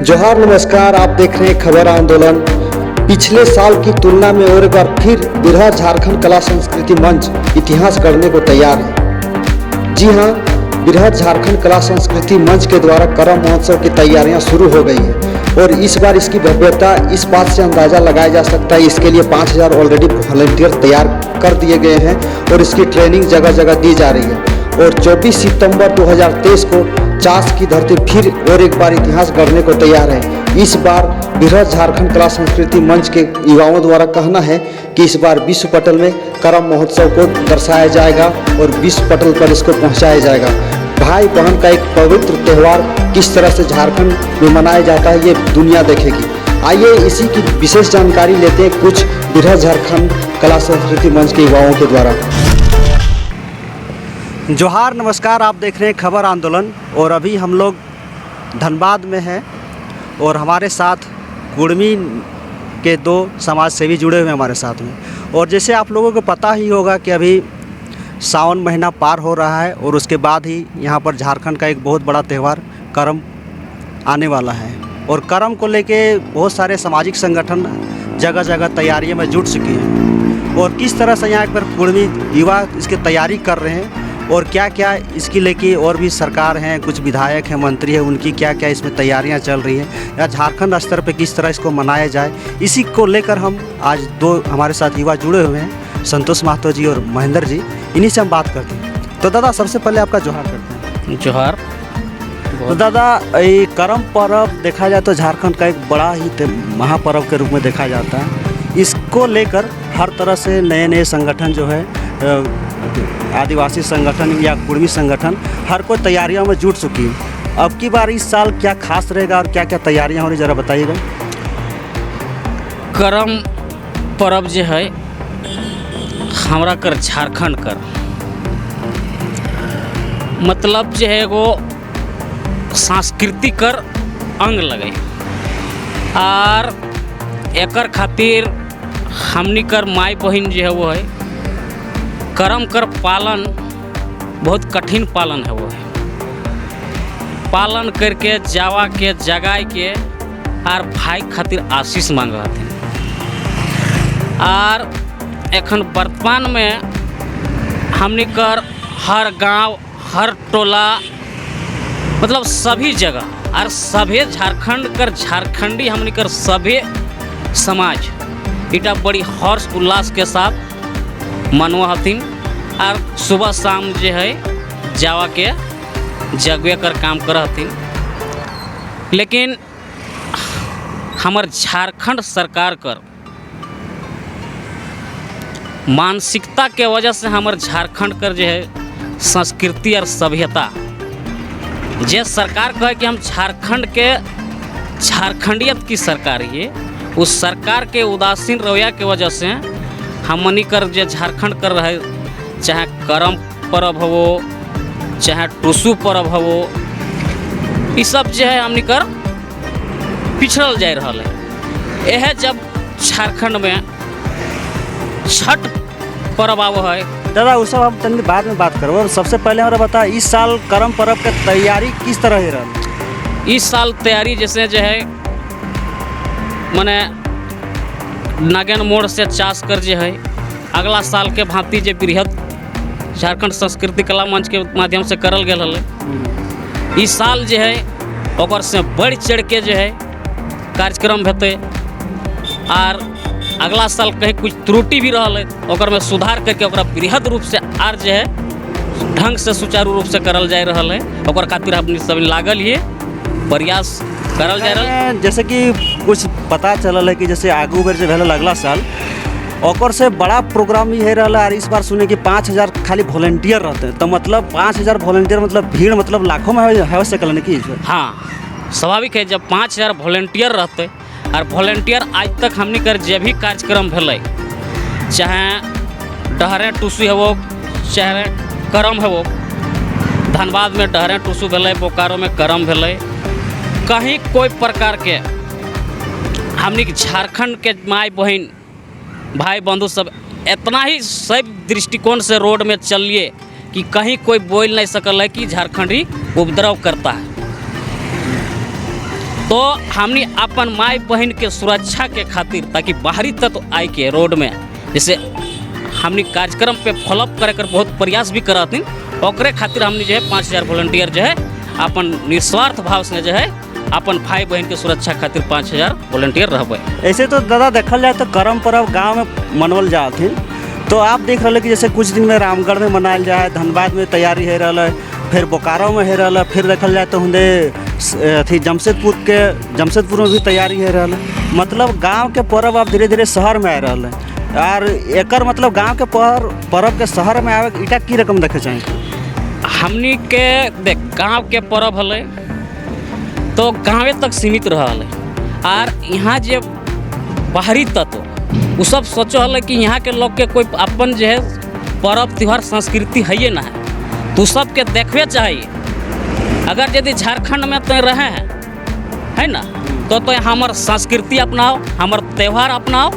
जोहार नमस्कार, आप देख रहे हैं खबर आंदोलन। पिछले साल की तुलना में और एक बार फिर बिरहा झारखंड कला संस्कृति मंच इतिहास गढ़ने को तैयार है। जी हाँ, बिरहा झारखंड कला संस्कृति मंच के द्वारा करम महोत्सव की तैयारियां शुरू हो गई हैं और इस बार इसकी भव्यता इस बात से अंदाज़ा लगाया जा सकता है। इसके लिए 5000 ऑलरेडी वॉलंटियर तैयार कर दिए गए हैं और इसकी ट्रेनिंग जगह जगह दी जा रही है। और 24 सितंबर 2023 को चास की धरती फिर और एक बार इतिहास गढ़ने को तैयार है। इस बार बिरहा झारखंड कला संस्कृति मंच के युवाओं द्वारा कहना है कि इस बार विश्व पटल में करम महोत्सव को दर्शाया जाएगा और विश्व पटल पर इसको पहुंचाया जाएगा। भाई बहन का एक पवित्र त्यौहार किस तरह से झारखंड में मनाया जाता है ये दुनिया देखेगी। आइए इसी की विशेष जानकारी लेते हैं कुछ बिरहा झारखंड कला संस्कृति मंच के युवाओं के द्वारा। जोहार नमस्कार, आप देख रहे हैं खबर आंदोलन और अभी हम लोग धनबाद में हैं और हमारे साथ कुड़मी के 2 समाज सेवी जुड़े हुए हैं हमारे साथ में। और जैसे आप लोगों को पता ही होगा कि अभी सावन महीना पार हो रहा है और उसके बाद ही यहाँ पर झारखंड का एक बहुत बड़ा त्यौहार करम आने वाला है। और करम को लेके बहुत सारे सामाजिक संगठन जगह जगह तैयारियों में जुट चुके हैं और किस तरह से यहाँ पर कुड़मी युवा इसकी तैयारी कर रहे हैं और क्या क्या इसकी लेके और भी सरकार हैं, कुछ विधायक हैं, मंत्री हैं, उनकी क्या क्या इसमें तैयारियां चल रही हैं या झारखंड स्तर पे किस तरह इसको मनाया जाए, इसी को लेकर हम आज 2 हमारे साथ युवा जुड़े हुए हैं, संतोष महतो जी और महेंद्र जी। इन्हीं से हम बात करते हैं। तो दादा, सबसे पहले आपका जोहार करते हैं। जोहार। तो दादा, ये करम पर्व देखा जाए तो झारखंड का एक बड़ा ही महापर्व के रूप में देखा जाता है। इसको लेकर हर तरह से नए नए संगठन जो है, आदिवासी संगठन या कुड़मी संगठन, हर कोई तैयारियों में जुट चुकी है। अब की बार इस साल क्या खास रहेगा और क्या क्या तैयारियां हो रही, ज़रा बताइएगा। करम पर्व जो है हमरा कर झारखंड कर मतलब जो है वो सांस्कृतिक कर अंग लगे और एकर खातिर हमनी कर माई बहन जो है वो है करम कर पालन बहुत कठिन पालन है। वो है पालन करके जावा के जगाए के और भाई खातिर आशीष मांग रहे थे। और एखन वर्तमान में हमनी कर हर गांव, हर टोला, मतलब सभी जगह और सभे झारखंड कर झारखंडी हमनी कर सभे समाज इटा बड़ी हर्ष उल्लास के साथ मनवा हथिन और सुबह शाम जो है जावा के जगवे कर काम कर हथिन। लेकिन हमार झारखंड सरकार कर मानसिकता के वजह से हमार झारखंड कर जो है संस्कृति और सभ्यता जे सरकार कहे कि हम झारखंड के झारखंडियत की सरकार है, उस सरकार के उदासीन रवैया के वजह से हमनी कर जो झारखंड कर रहे, चाहे करम पर्व हो चाहे टुसु पर्व हो, ये सब जो है हमनी कर पिछड़ल जा रहा है। यह जब झारखंड में छठ पर्व आव है। दादा, उस सब हम तनी बाद में बात करो। सबसे पहले हमारा बता, इस साल करम पर्व की तैयारी किस तरह रहा? इस साल तैयारी जैसे जो है मने नागेन मोड़ से चास कर जो है अगला साल के भांति जो बृहद झारखंड संस्कृति कला मंच के माध्यम से करल गया है। इस साल जो है ओकर से बढ़ चढ़ के जो है कार्यक्रम हेतु और अगला साल कहीं कुछ त्रुटि भी रहा है ओकर में सुधार करके ओकरा बृहद रूप से आर जो है ढंग से सुचारू रूप से करल जा रहा है। ओकर खातिर हमनी सब लागल ही प्रयास करल जा रहा है। जैसे कि कुछ पता चलल है कि जैसे आगू बेर जो भेल अगला साल ओकर से बड़ा प्रोग्राम ही है रहा है। इस बार सुने कि 5000 खाली वॉलंटियर रहते हैं, तो मतलब 5000 वॉलंटियर मतलब भीड़ मतलब लाखों में हो सकल कि? हाँ, स्वाभाविक है। जब 5000 वॉलंटियर रहते और वॉलंटियर आज तक हमनी कर जे भी कार्यक्रम भेल, चाहे डहरे टुसु हो चाहे करम हो, धनबाद में डहरे टुसु भेल, बोकारो में करम भेल, कहीं कोई प्रकार के हमनी झारखंड के माई बहन भाई बंधु सब इतना ही सब दृष्टिकोण से रोड में चलिए कि कहीं कोई बोल नहीं सकल है कि झारखंडी उपद्रव करता है। तो तो हमने अपन माई बहन के सुरक्षा के खातिर, ताकि बाहरी तत्व आए के रोड में, जैसे हमने कार्यक्रम पे फॉलोअप करे कर बहुत प्रयास भी करथिन, ओकरे खातिर हमने जो है 5000 वॉलंटियर जो है अपन निस्वार्थ भाव से जो है अपन भाई बहन के सुरक्षा खातिर 5000 वॉलंटियर रहबे। ऐसे तो दादा देखल जाए तो करम पर्व गांव में मनवल जाथिन, तो आप देख रहे कि जैसे कुछ दिन में रामगढ़ में मनायल जाए, धनबाद में तैयारी हो रहा है, फिर बोकारो में हो रहा है, फिर देखल जाए तो हुंदे अथी जमशेदपुर में भी तैयारी हो रहा है। मतलब गांव के पर्व अब धीरे धीरे शहर में आ रहा है, और एकर मतलब गांव के पर्व के शहर में आवे इटा की रकम देखे चाहिए। हमनी के देख गांव के पर्व हले तो गाँवे तक सीमित रहल है, और यहाँ जे बाहरी तत्व वो सब सोचो हल कि यहाँ के लोग के कोई अपन जो है पर्व त्यौहार संस्कृति है ना है, तो सबके देखवे चाहिए। अगर यदि झारखंड में तो रहे है ना, तो हमार संस्कृति अपनाओ, हमार त्यौहार अपनाओ,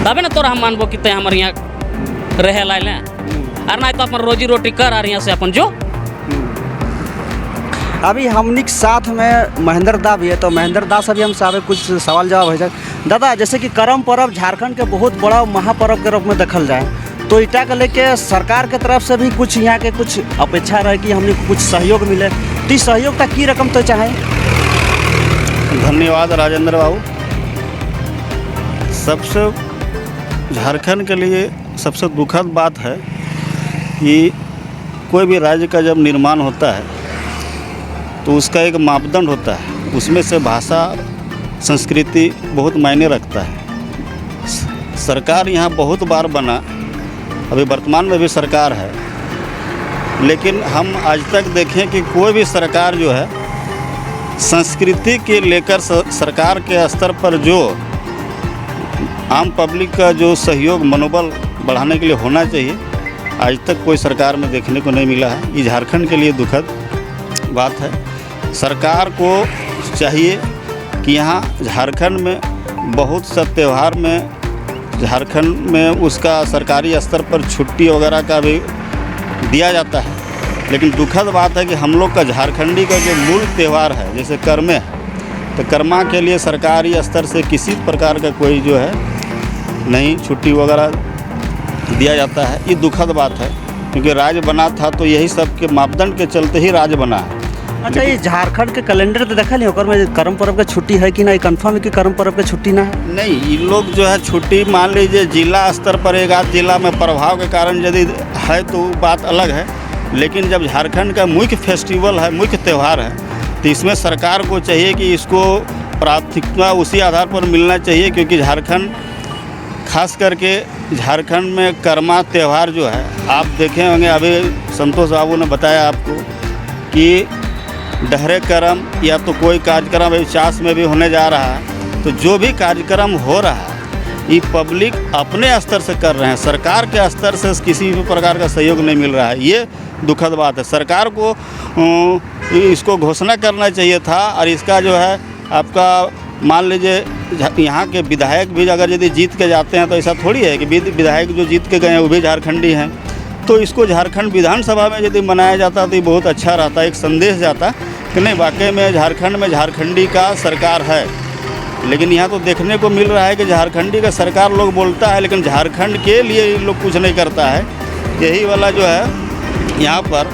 तबे ना तोरा हम मानबो कि ते हमारे यहाँ रहे लाइल, और नहीं तो अपन रोजी रोटी कर और यहाँ से अपन जो। अभी हमनी के साथ में महेंद्र दा भी है, तो महेंद्र दा से भी हम सारे कुछ सवाल जवाब है। दादा, जैसे कि करम पर्व झारखंड के बहुत बड़ा महापर्व के रूप में देखल जाए, तो इटा के लेके सरकार के तरफ से भी कुछ यहाँ के कुछ अपेक्षा रहे कि हमने कुछ सहयोग मिले, तो इस सहयोग का की रकम तो चाहे। धन्यवाद राजेंद्र बाबू। सबसे झारखंड के लिए सबसे दुखद बात है कि कोई भी राज्य का जब निर्माण होता है तो उसका एक मापदंड होता है, उसमें से भाषा संस्कृति बहुत मायने रखता है। सरकार यहाँ बहुत बार बना, अभी वर्तमान में भी सरकार है, लेकिन हम आज तक देखें कि कोई भी सरकार जो है संस्कृति के लेकर सरकार के स्तर पर जो आम पब्लिक का जो सहयोग मनोबल बढ़ाने के लिए होना चाहिए, आज तक कोई सरकार में देखने को नहीं मिला है। ये झारखंड के लिए दुखद बात है। सरकार को चाहिए कि यहाँ झारखंड में बहुत सा त्यौहार में, झारखंड में उसका सरकारी स्तर पर छुट्टी वगैरह का भी दिया जाता है, लेकिन दुखद बात है कि हम लोग का झारखंडी का जो मूल त्यौहार है, जैसे कर्मे है, तो कर्मा के लिए सरकारी स्तर से किसी प्रकार का कोई जो है नहीं छुट्टी वगैरह दिया जाता है। ये दुखद बात है, क्योंकि राज्य बना था तो यही सब के मापदंड के चलते ही राज्य बना है। अच्छा, ये झारखंड के कैलेंडर तो देखा नहीं, में करम पर्व का छुट्टी है कि नहीं, कंफर्म है कि करम पर्व का छुट्टी ना है? नहीं, ये लोग जो है छुट्टी मान लीजिए जिला स्तर पर एक आध जिला में प्रभाव के कारण यदि है तो बात अलग है, लेकिन जब झारखंड का मुख्य फेस्टिवल है, मुख्य त्यौहार है, तो इसमें सरकार को चाहिए कि इसको प्राथमिकता उसी आधार पर मिलना चाहिए, क्योंकि झारखंड खास करके झारखंड में कर्मा त्यौहार जो है, आप देखे होंगे अभी संतोष बाबू ने बताया आपको कि डहरे करम या तो कोई कार्यक्रम अभी चास में भी होने जा रहा है, तो जो भी कार्यक्रम हो रहा है ये पब्लिक अपने स्तर से कर रहे हैं, सरकार के स्तर से किसी भी प्रकार का सहयोग नहीं मिल रहा है। ये दुखद बात है। सरकार को इसको घोषणा करना चाहिए था, और इसका जो है आपका मान लीजिए यहाँ के विधायक भी अगर यदि जीत के जाते हैं तो ऐसा थोड़ी है कि विधायक जो जीत के गए हैं वो भी झारखंडी हैं, तो इसको झारखंड विधानसभा में यदि मनाया जाता तो ये बहुत अच्छा रहता, एक संदेश जाता कि नहीं वाकई में झारखंड में झारखंडी का सरकार है। लेकिन यहाँ तो देखने को मिल रहा है कि झारखंडी का सरकार लोग बोलता है, लेकिन झारखंड के लिए लोग कुछ नहीं करता है। यही वाला जो है यहाँ पर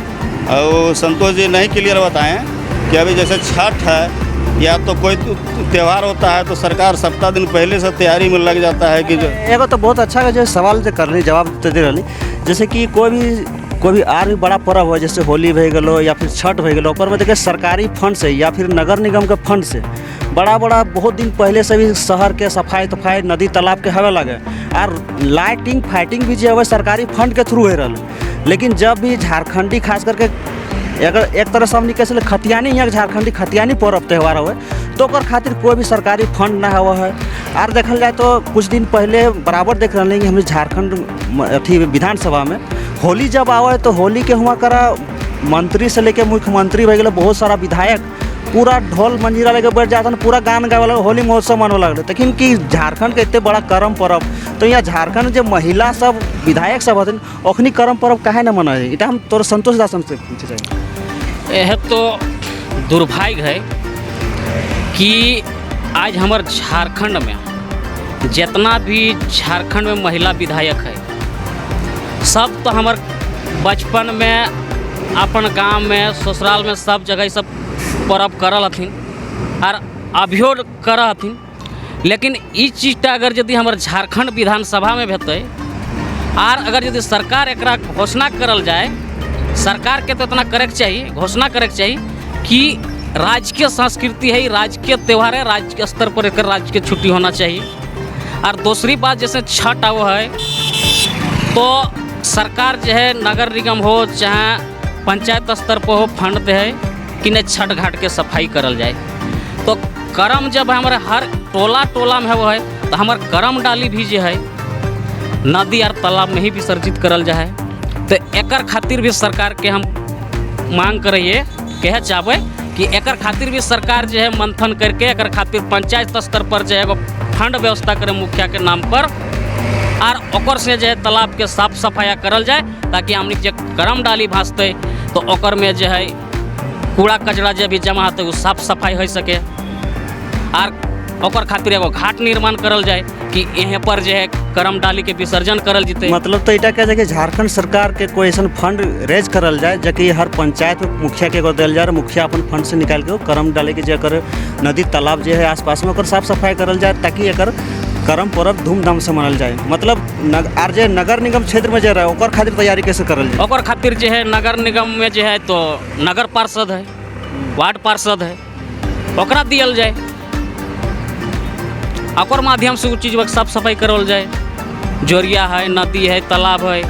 और संतोष जी नहीं क्लियर बताएं कि अभी जैसे छठ है या तो कोई त्यौहार होता है तो सरकार सप्ताह दिन पहले से तैयारी में लग जाता है कि जो एगो तो बहुत अच्छा जो सवाल जो कर रही जवाब दे रही, जैसे कि कोई भी और भी बड़ा पर्व हो, जैसे होली भे गलो या फिर छठ भे गलो, पर में देखिए सरकारी फंड से या फिर नगर निगम के फंड से बड़ा बहुत दिन पहले से भी शहर के सफाई तफाई नदी तालाब के हवे लगे, और लाइटिंग फाइटिंग भी जो है सरकारी फंड के थ्रू हो रहा है। लेकिन जब भी झारखंडी खास करके अगर एक तरह से हमने कैसे खतियानी यहाँ झारखंडी खतियानी पर्व त्यौहार हुए तो ओकर खातिर कोई भी सरकारी फंड ना हुआ है। और देखल जाए तो कुछ दिन पहले बराबर देख रहे हैं कि हमें झारखंड अथी विधानसभा में होली जब आवे तो होली के हुआ करा मंत्री से लेके मुख्यमंत्री भे गए, बहुत सारा विधायक पूरा ढोल मंजीरा लेके बैठ जाता है, पूरा गान गावे लगे, होली महोत्सव मनवे लगल। लेकिन कि झारखंड के इतने बड़ा करम पर्व, तो यहाँ झारखंड जो महिला सब विधायक सब हथिन ओखनी करम पर्व काहे न मनाए, इटा हम तोर संतोष दास से पूछे चाहिए। यह तो दुर्भाग्य है कि आज हमार झारखंड में जितना भी झारखंड में महिला विधायक है, सब तो हमार बचपन में अपन गांव में ससुराल में सब जगह सब पर्व करल हथिन और अभियो कर हथिन। लेकिन इस चीज़ अगर यदि हमार झारखंड विधानसभा में भेटै और अगर यदि सरकार एकरा घोषणा करल जाए, सरकार के तो इतना करे के चाहिए, घोषणा करे के चाहिए कि राजकीय संस्कृति है, राजकीय त्यौहार है, राज्य स्तर पर एक राजकीय छुट्टी होना चाहिए। और दूसरी बात जैसे छठ वो है तो सरकार जो है नगर निगम हो चाहे पंचायत स्तर पर हो फंड दे है कि नहीं छठ घाट के सफाई करल जाए। तो करम जब हमारे हर टोला में वो है तो हमारे करम डाली भी जो है नदी और तालाब में ही विसर्जित करल जाए। तो एकर खातिर भी सरकार के हम मांग करिए, कहे चाहबे कि एकर खातिर भी सरकार जो है मंथन करके एकर खातिर पंचायत स्तर पर जो है एगो फंड व्यवस्था करे मुखिया के नाम पर और ओकर से जो है तालाब के साफ सफाई करल जाए, ताकि हमनी जो करम डाली भासते तो ओकर में जो है कूड़ा कचरा जो भी जमा होते वो साफ सफाई हो सके। और ओकर खातिर एगो घाट निर्माण करल जाए कि यहाँ पर जो है करम डाली के विसर्जन करल जीते। मतलब तो इटा क्या है कि झारखंड सरकार के कोई ऐसा फंड रेज करल जाए जबकि हर पंचायत में मुखिया के एगो दिल जाए, मुखिया अपन फंड से निकाल के करम डाले के जकर नदी तालाब जो है आसपास में ओकर साफ सफाई करल जाए, ताकि एकर करम पर्व धूमधाम से मनल जाए। मतलब आर जे नगर निगम क्षेत्र में जो रहे ओकर खातिर तैयारी कैसे करल जाए? ओकर खातिर जो है नगर निगम में जो है तो नगर पार्षद है, वार्ड पार्षद है, ओकरा दियल जाए, ओकर माध्यम से वो चीज़ साफ सफाई करल जाए। जोरिया है, नदी है, तालाब है,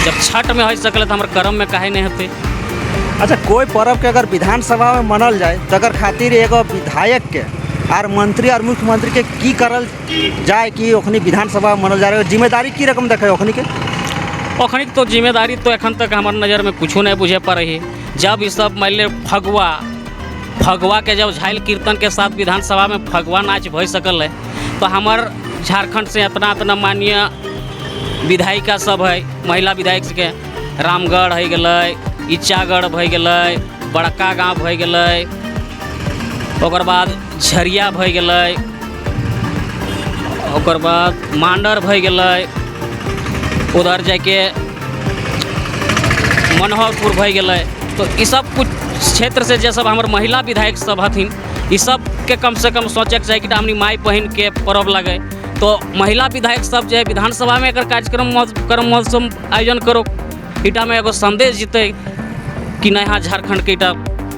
जब छठ में हो सकल तो हमारे करम में काहे नहीं होते। अच्छा, कोई पर्व के अगर विधानसभा में मनल जाए तो अगर खातिर एगो विधायक के और मंत्री और मुख्यमंत्री के की करल जाए कि ओखनी विधानसभा में मनल जा रहे हो, जिम्मेदारी की रकम देखे ओखनी के? ओखनी तो जिम्मेदारी तो एखन तक हमारे नज़र में कुछ नहीं बुझे पा रही। जब ये सब मान ली फगुआ के जब झाइल कीर्तन के साथ विधानसभा में फगुआ नाच भई सकल है तो हमार झारखंड से इतना माननीय विधायिका सब है, महिला विधायक के रामगढ़ हो गए, इच्चागढ़ हो गए, बड़का गाँव हो गए, ओकर बाद झरिया हो गए, ओकर बाद मांडर हो गए, उधर जाके मनोहरपुर हो गए। तो ये सब कुछ क्षेत्र से जे सब हमारे महिला विधायक सब हथिन, ये सब के कम से कम सोचे के चाहिए कि हमनी माई बहन के पर्व लगे। तो महिला विधायक सब जो है विधानसभा में एकर कार्यक्रम महोत्सव आयोजन करो, इटा में एगो संदेश जीते कि नया झारखंड के इटा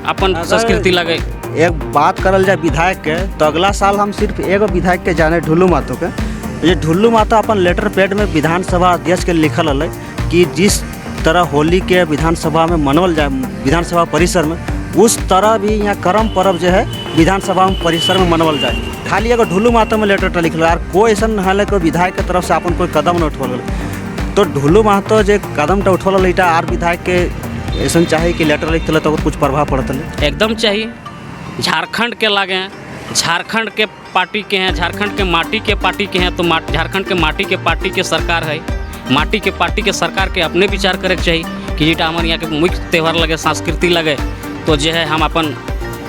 अपन संस्कृति लगे। एक बात करल जाए विधायक के तो अगला साल हम सिर्फ एगो विधायक के जाने ढुल्लू महतो के। ये ढुल्लू महतो अपन लेटर पैड में विधानसभा अध्यक्ष के लिखल है कि जिस तरह होली के विधानसभा में मनावल जाए विधानसभा परिसर में, उस तरह भी यहाँ करम पर्व जो है विधानसभा में परिसर में मनावल जाए। खाली एगो ढुल्लू महतो में लेटर लिखल और कोई ऐसा हाल कोई विधायक के तरफ से अपन कोई कदम न उठल। तो ढुल्लू महतो जो कदम उठल इटा आर विधायक के ऐसा चाहिए कि लेटर लिख तो कुछ प्रभाव पड़ता है? एकदम चाहिए। झारखंड के लागे, झारखंड के पार्टी के हैं, झारखंड के माटी के पार्टी के हैं, तो झारखंड के माटी के पार्टी के सरकार है, माटी के पार्टी के सरकार के अपने विचार करे के चाहिए कि जीटा हमारे यहाँ के मुख्य त्यौहार लगे, संस्कृति लगे, तो जो है हम अपन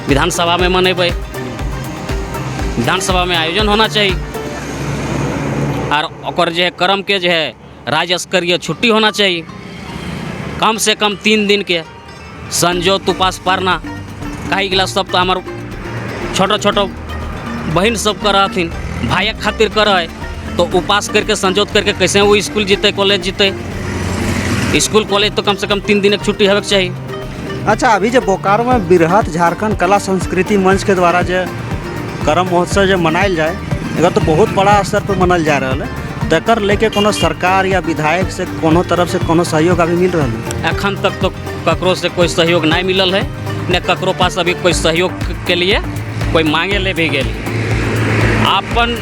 विधानसभा में मनेबै, विधानसभा में आयोजन होना चाहिए। और ओकर जो है करम के जो है राज्य स्तरीय छुट्टी होना चाहिए, कम से कम 3 दिन के संजोत उपास पारना। कहीं गिला सब तो हमार छोटो बहन सब कर हथिन, भाइक खातिर कर है, तो उपास करके संजोत करके कैसे वो स्कूल जीते, कॉलेज जीते। स्कूल कॉलेज तो कम से कम 3 दिन की छुट्टी होवे के चाहिए। अच्छा, अभी जो बोकारो में बिरहत झारखंड कला संस्कृति मंच के द्वारा जो करम महोत्सव जो मनायल जाए, अगर तो बहुत बड़ा स्तर पर मनल जा रहा है, तो एकर लेके कोनो सरकार या विधायक से कोनो तरफ से कोनो सहयोग अभी मिल रहा है? एखन तक तो ककरो से कोई सहयोग नहीं मिलल है, न ककरो पास अभी कोई सहयोग के लिए कोई मांगे ले भी गए। अपन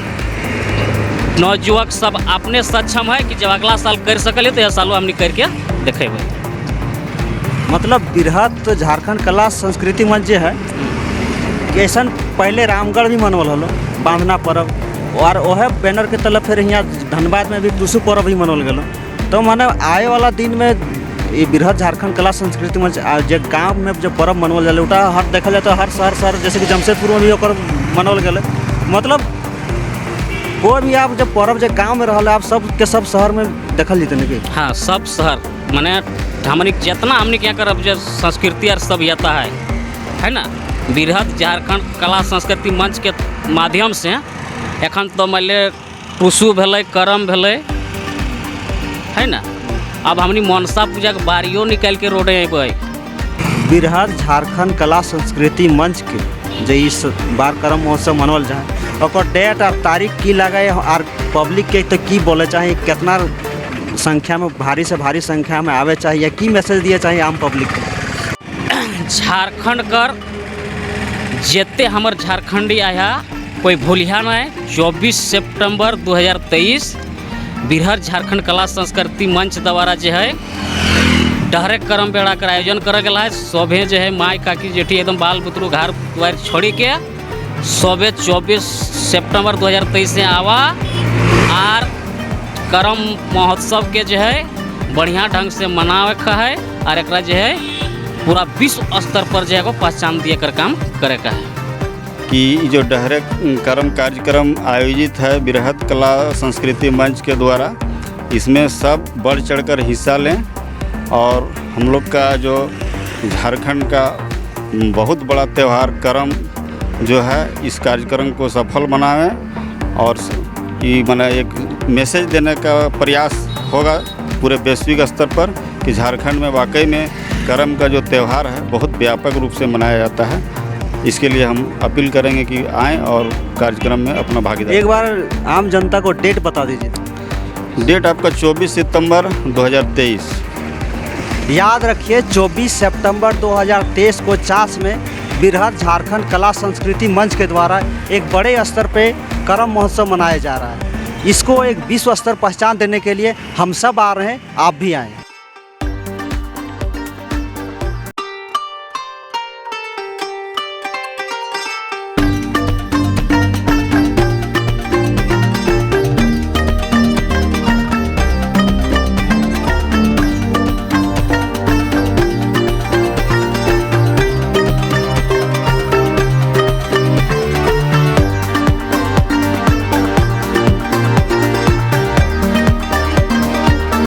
नौजुवक सब अपने सक्षम है कि जब अगला साल कर सकल तो यह सालों हमने करके देखेबै। मतलब बिरहत झारखंड कला संस्कृति मंच जो है कि ऐसा पहले रामगढ़ भी मनवल हलो बांधना पर्व, और वह बैनर के तले फिर यहाँ धनबाद में भी टुसु पर्व भी मनल गलो। तो माने आए वाला दिन में ये बृहद झारखंड कला संस्कृति मंच जो गाँव में जो पर्व मनावल जाला उटा हर देखल जाए तो हर शहर जैसे कि जमशेदपुर में भी ओकर मनावल गया। मतलब कोई भी आप जब पर्व जो गाँव में रहल आप सब के सब शहर में देखल जीते नहीं कि हाँ, सब शहर माने हमनी जितना हमनी के यहाँ कर जो संस्कृति और सभ्यता है ना, बृहद झारखंड कला संस्कृति मंच के माध्यम से एखन तो मान ले टुसु भेलै, करम भेलै, है ना। अब हमनी मनसा पूजा के बारियो निकाल के रोडे अबै। बृहद झारखंड कला संस्कृति मंच के जो इस बार करम महोत्सव मनावल जाए और डेट और तारीख की लगे और पब्लिक के तो की बोले चाहिए, कितना संख्या में भारी से भारी संख्या में आवे चाहिए, की मैसेज दिए चाहिए आम पब्लिक को। झारखंड कर जेते हमर झारखंडी आया कोई भूलिया नहीं। 24 सितंबर 2023 बृहद झारखंड कला संस्कृति मंच द्वारा जो है डहरे करम बेड़ा कर आयोजन कर गया है। सभे जो है माई काकी जेठी एकदम बाल बुतरू घर द्वार छोड़ी के सभे 24 सितंबर 2023 से आवा और करम महोत्सव के जो है बढ़िया ढंग से मनावे का है और एक जो है पूरा विश्व स्तर पर जो है पहचान दिए कर काम करे का है। कि जो डहरे करम कार्यक्रम आयोजित है बृहद कला संस्कृति मंच के द्वारा, इसमें सब बढ़ चढ़कर हिस्सा लें और हम लोग का जो झारखंड का बहुत बड़ा त्यौहार करम जो है इस कार्यक्रम को सफल बनावें और ये माने एक मैसेज देने का प्रयास होगा पूरे वैश्विक स्तर पर कि झारखंड में वाकई में करम का जो त्यौहार है बहुत व्यापक रूप से मनाया जाता है। इसके लिए हम अपील करेंगे कि आएँ और कार्यक्रम में अपना भागीदारी। एक बार आम जनता को डेट बता दीजिए। डेट आपका 24 सितंबर 2023। याद रखिए 24 सितंबर 2023 को चास में बृहद झारखंड कला संस्कृति मंच के द्वारा एक बड़े स्तर पे करम महोत्सव मनाया जा रहा है। इसको एक विश्व स्तर पहचान देने के लिए हम सब आ रहे हैं, आप भी आएँ।